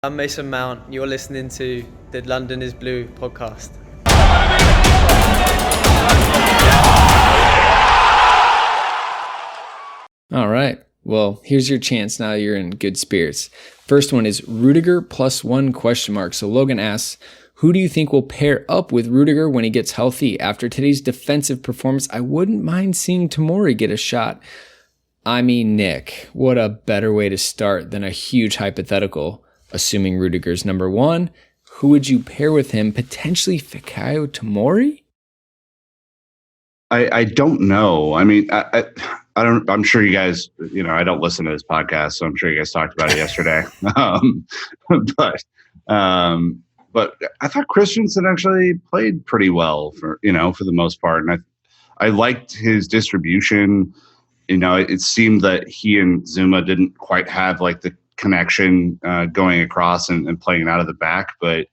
I'm Mason Mount. You're listening to the London is Blue podcast. All right. Well, here's your chance now you're in good spirits. First one is Rudiger +1 ? So Logan asks, who do you think will pair up with Rudiger when he gets healthy? After today's defensive performance, I wouldn't mind seeing Tomori get a shot. I mean, Nick, what a better way to start than a huge hypothetical. Assuming Rudiger's number one, who would you pair with him? Potentially Fikayo Tomori? I don't know. I mean, I don't. I'm sure you guys. I don't listen to this podcast, so I'm sure you guys talked about it yesterday. But I thought Christensen actually played pretty well for the most part, and I liked his distribution. It seemed that he and Zuma didn't quite have like the connection going across and playing out of the back, but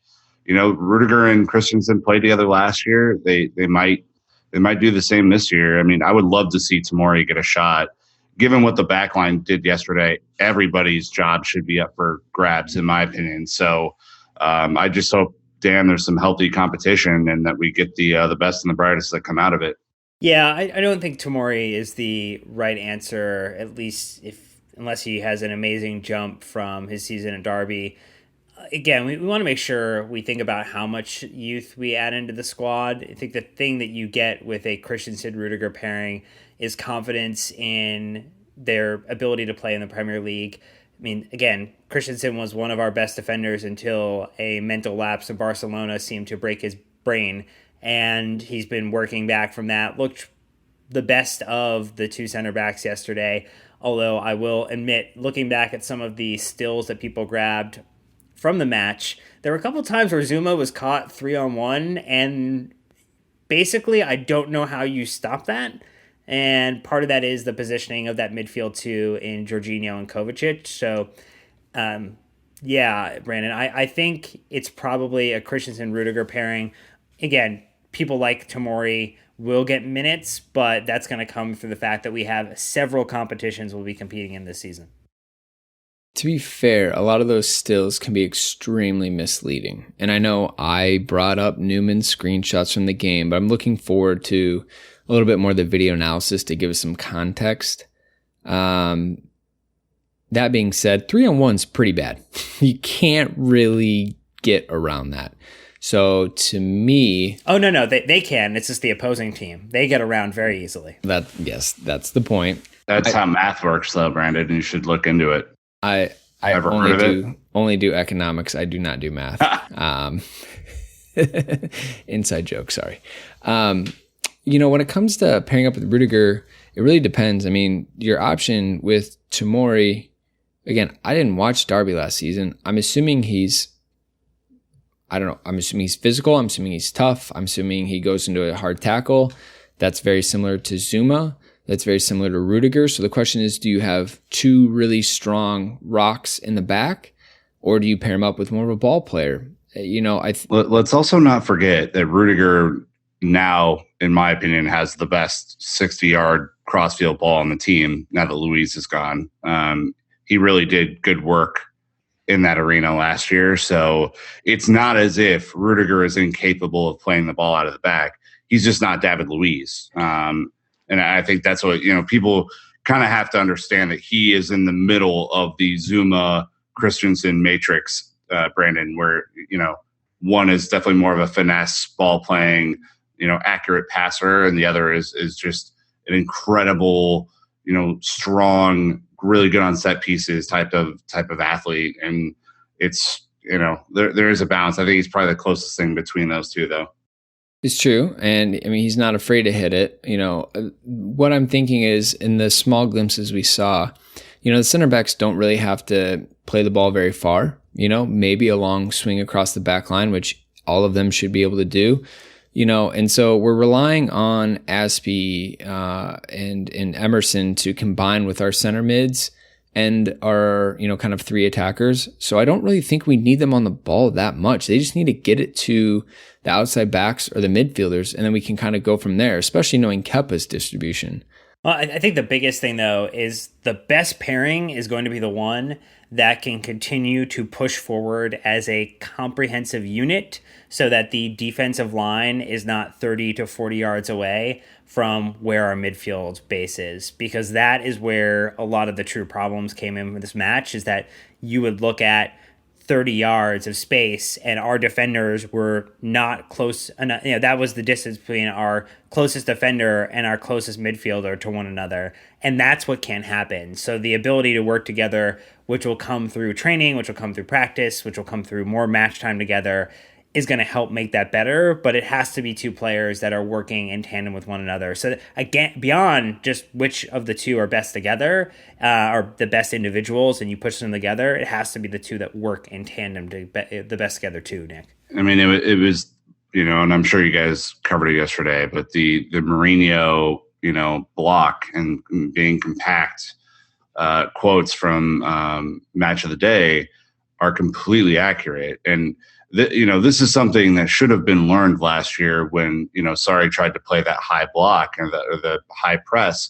Rudiger and Christensen played together last year. They might do the same this year. I mean, I would love to see Tomori get a shot. Given what the backline did yesterday, everybody's job should be up for grabs, in my opinion. So I just hope, Dan, there's some healthy competition and that we get the best and the brightest that come out of it. Yeah, I don't think Tomori is the right answer, at least unless he has an amazing jump from his season at Derby. Again, we want to make sure we think about how much youth we add into the squad. I think the thing that you get with a Christensen-Rudiger pairing is confidence in their ability to play in the Premier League. I mean, again, Christensen was one of our best defenders until a mental lapse in Barcelona seemed to break his brain, and he's been working back from that. Looked the best of the two center backs yesterday, although I will admit, looking back at some of the stills that people grabbed from the match, there were a couple times where Zuma was caught 3-on-1, and basically I don't know how you stop that. And part of that is the positioning of that midfield two in Jorginho and Kovacic. So, yeah, Brandon, I think it's probably a Christensen-Rudiger pairing. Again, people like Tomori will get minutes, but that's going to come through the fact that we have several competitions we'll be competing in this season. To be fair, a lot of those stills can be extremely misleading. And I know I brought up Newman's screenshots from the game, but I'm looking forward to a little bit more of the video analysis to give us some context. That being said, 3-on-1 is pretty bad. You can't really get around that. So to me... Oh, no, they can. It's just the opposing team. They get around very easily. Yes, that's the point. That's how math works, though, Brandon. You should look into it. I only do economics. I do not do math. Inside joke, sorry. When it comes to pairing up with Rudiger, it really depends. I mean, your option with Tomori, again, I didn't watch Derby last season. I'm assuming he's physical. I'm assuming he's tough. I'm assuming he goes into a hard tackle. That's very similar to Zuma. That's very similar to Rudiger. So the question is, do you have two really strong rocks in the back, or do you pair him up with more of a ball player? Let's also not forget that Rudiger now, in my opinion, has the best 60-yard crossfield ball on the team now that Luis is gone. He really did good work in that arena last year. So it's not as if Rudiger is incapable of playing the ball out of the back. He's just not David Luiz. And I think that's what, people kind of have to understand, that he is in the middle of the Zuma Christensen matrix, Brandon, where, one is definitely more of a finesse ball playing, accurate passer. And the other is just an incredible, strong, really good on set pieces type of athlete. And it's, there is a balance. I think he's probably the closest thing between those two, though. It's true. And I mean, he's not afraid to hit it. What I'm thinking is, in the small glimpses we saw, the center backs don't really have to play the ball very far, maybe a long swing across the back line, which all of them should be able to do, and so we're relying on Azpi and Emerson to combine with our center mids and our, kind of three attackers. So I don't really think we need them on the ball that much. They just need to get it to the outside backs or the midfielders, and then we can kind of go from there, especially knowing Kepa's distribution. Well, I think the biggest thing, though, is the best pairing is going to be the one that can continue to push forward as a comprehensive unit so that the defensive line is not 30 to 40 yards away from where our midfield base is. Because that is where a lot of the true problems came in with this match, is that you would look at 30 yards of space and our defenders were not close enough. That was the distance between our closest defender and our closest midfielder to one another. And that's what can happen. So the ability to work together, which will come through training, which will come through practice, which will come through more match time together, is going to help make that better, but it has to be two players that are working in tandem with one another. So again, beyond just which of the two are best together, or the best individuals, and you push them together, it has to be the two that work in tandem to be the best together too, Nick. I mean, it was, and I'm sure you guys covered it yesterday, but the Mourinho, block and being compact, quotes from Match of the Day are completely accurate. And this is something that should have been learned last year when, Sarri tried to play that high block or the high press,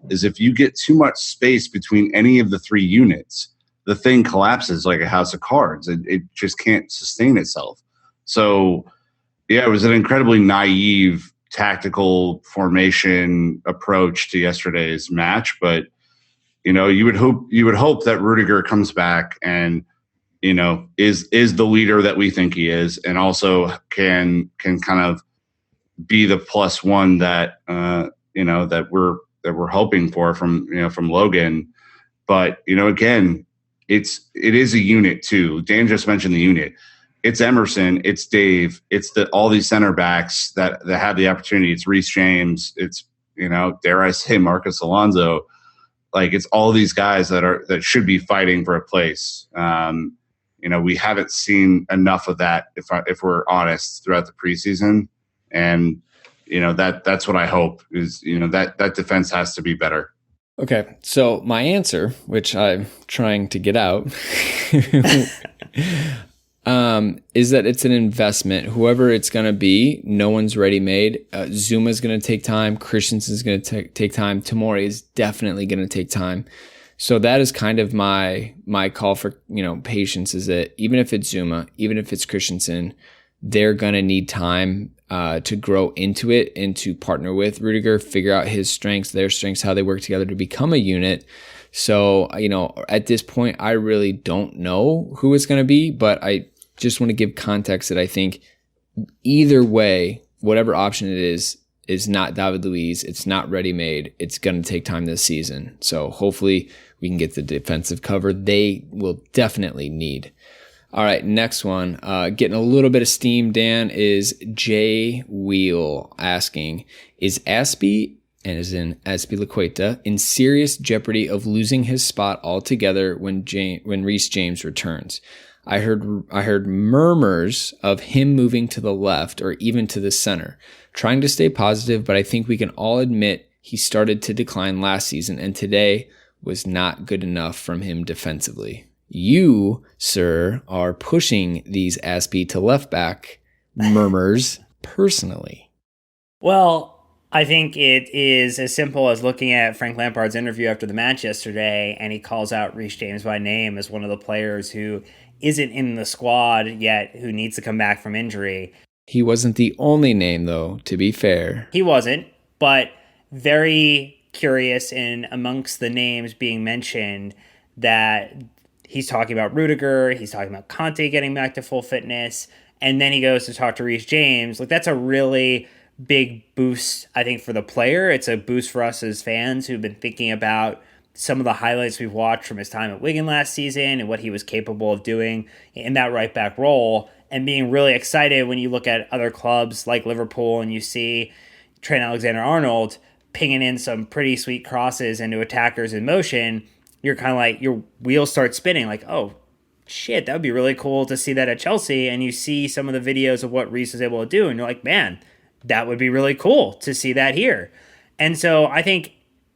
is if you get too much space between any of the three units, the thing collapses like a house of cards. It just can't sustain itself. So, yeah, it was an incredibly naive tactical formation approach to yesterday's match. But, you would hope that Rudiger comes back and, is the leader that we think he is, and also can kind of be the plus one that that we're hoping for from Logan. But again, it is a unit too. Dan just mentioned the unit. It's Emerson, it's Dave, it's all these center backs that have the opportunity. It's Reece James, it's dare I say Marcus Alonso. Like, it's all these guys that should be fighting for a place. We haven't seen enough of that, if we're honest, throughout the preseason. And, that's what I hope is, that defense has to be better. Okay. So my answer, which I'm trying to get out, is that it's an investment. Whoever it's going to be, no one's ready made. Zuma's going to take time. Christensen's going to take time. Tomori is definitely going to take time. So that is kind of my call for, patience, is that even if it's Zuma, even if it's Christensen, they're going to need time to grow into it and to partner with Rudiger, figure out his strengths, their strengths, how they work together to become a unit. So, at this point, I really don't know who it's going to be, but I just want to give context that I think either way, whatever option it is not David Luiz. It's not ready-made. It's going to take time this season. So hopefully we can get the defensive cover they will definitely need. All right, next one. Getting a little bit of steam, Dan, is Jay Wheel asking, is Azpi, and as in Azpilicueta, in serious jeopardy of losing his spot altogether when Reece James returns? I heard murmurs of him moving to the left or even to the center. Trying to stay positive, but I think we can all admit he started to decline last season, and today was not good enough from him defensively. You, sir, are pushing these Azpi to left back murmurs personally. Well, I think it is as simple as looking at Frank Lampard's interview after the match yesterday, and he calls out Reece James by name as one of the players who isn't in the squad yet, who needs to come back from injury. He wasn't the only name, though, to be fair. He wasn't, but very curious in amongst the names being mentioned that he's talking about Rudiger, he's talking about Conte getting back to full fitness, and then he goes to talk to Reece James. Like, that's a really big boost, I think, for the player. It's a boost for us as fans who've been thinking about some of the highlights we've watched from his time at Wigan last season and what he was capable of doing in that right back role, and being really excited when you look at other clubs like Liverpool and you see Trent Alexander-Arnold pinging in some pretty sweet crosses into attackers in motion. You're kind of like, your wheels start spinning like, oh shit, that would be really cool to see that at Chelsea. And you see some of the videos of what Reece was able to do, and you're like, man, that would be really cool to see that here. And so I think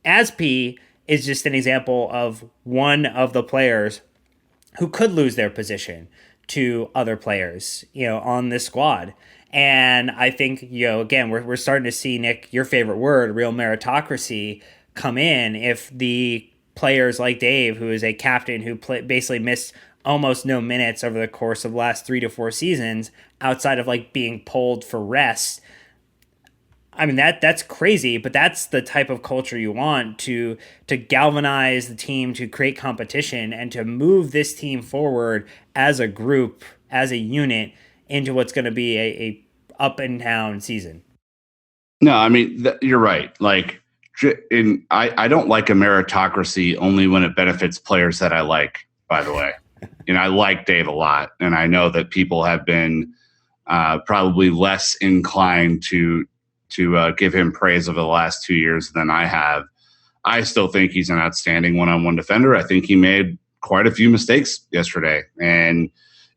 Azpi is just an example of one of the players who could lose their position to other players, on this squad. And I think, again, we're starting to see, Nick, your favorite word, real meritocracy, come in if the players like Dave, who is a captain who basically missed almost no minutes over the course of the last 3 to 4 seasons outside of like being pulled for rest. I mean, that's crazy, but that's the type of culture you want to galvanize the team, to create competition, and to move this team forward as a group, as a unit, into what's going to be a up and down season. No, I mean, you're right. Like, I don't like a meritocracy only when it benefits players that I like, by the way. I like Dave a lot, and I know that people have been probably less inclined to give him praise over the last 2 years than I have. I still think he's an outstanding one-on-one defender. I think he made quite a few mistakes yesterday. And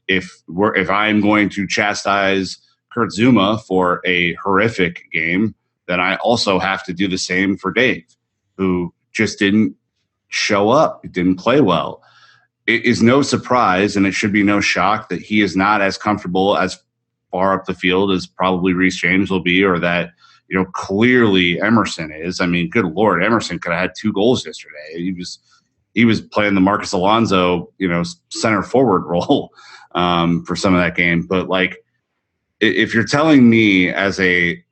if I'm going to chastise Kurt Zuma for a horrific game, then I also have to do the same for Dave, who just didn't show up. He didn't play well. It is no surprise, and it should be no shock, that he is not as comfortable as far up the field as probably Reece James will be, or that clearly Emerson is. I mean, good Lord, Emerson could have had 2 goals yesterday. He was playing the Marcus Alonso, center forward role for some of that game. But like, if you're telling me as a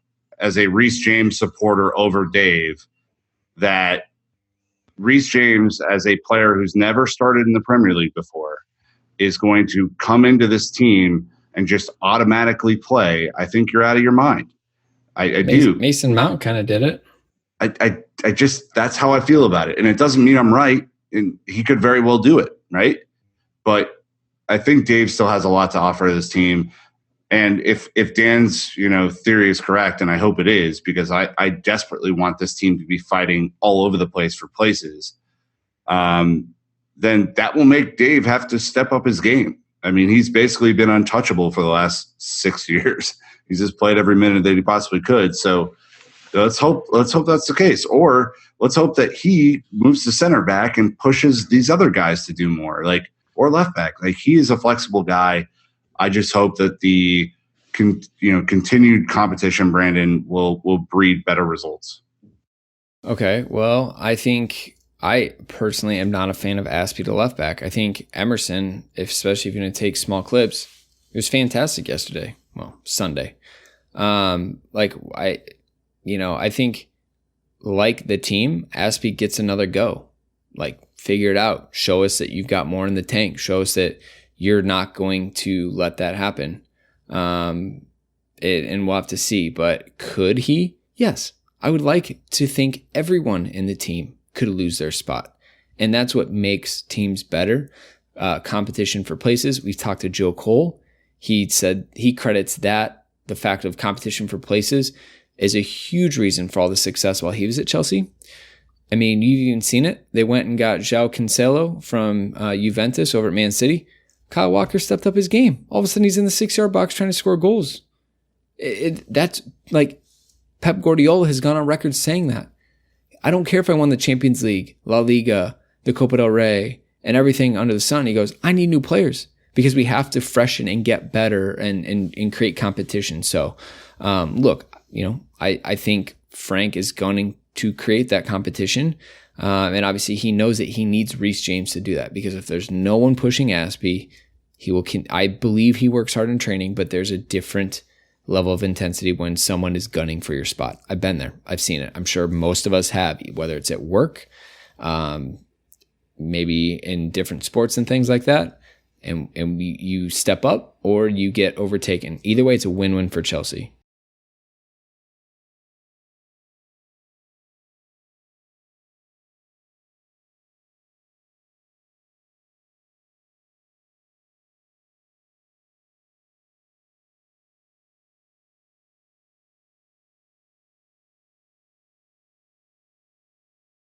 Reece James supporter over Dave that Reece James, as a player who's never started in the Premier League before, is going to come into this team and just automatically play, I think you're out of your mind. I do. Mason Mount kind of did it. I just, that's how I feel about it. And it doesn't mean I'm right. And he could very well do it, right? But I think Dave still has a lot to offer to this team. And if Dan's, theory is correct, and I hope it is, because I desperately want this team to be fighting all over the place for places, then that will make Dave have to step up his game. I mean, he's basically been untouchable for the last 6 years. He's just played every minute that he possibly could. So let's hope that's the case. Or let's hope that he moves to center back and pushes these other guys to do more, or left back. Like, he is a flexible guy. I just hope that the continued competition, Brandon, will breed better results. Okay, well, I think I personally am not a fan of Azpi to left back. I think Emerson, especially if you're going to take small clips, it was fantastic yesterday. Well, Sunday. I think, like the team, Azpi gets another go. Figure it out. Show us that you've got more in the tank. Show us that you're not going to let that happen. And we'll have to see. But could he? Yes. I would like to think everyone in the team could lose their spot. And that's what makes teams better. Competition for places. We've talked to Joe Cole. He said he credits the fact of competition for places, is a huge reason for all the success while he was at Chelsea. I mean, you've even seen it. They went and got João Cancelo from Juventus over at Man City. Kyle Walker stepped up his game. All of a sudden, he's in the 6-yard box trying to score goals. That's like Pep Guardiola has gone on record saying that. I don't care if I won the Champions League, La Liga, the Copa del Rey, and everything under the sun. He goes, I need new players because we have to freshen and get better and create competition. So, look, I think Frank is going to create that competition. And obviously he knows that he needs Reece James to do that, because if there's no one pushing Azpi, I believe he works hard in training, but there's a different level of intensity when someone is gunning for your spot. I've been there. I've seen it. I'm sure most of us have, whether it's at work, maybe in different sports and things like that. And you step up or you get overtaken. Either way, it's a win-win for Chelsea.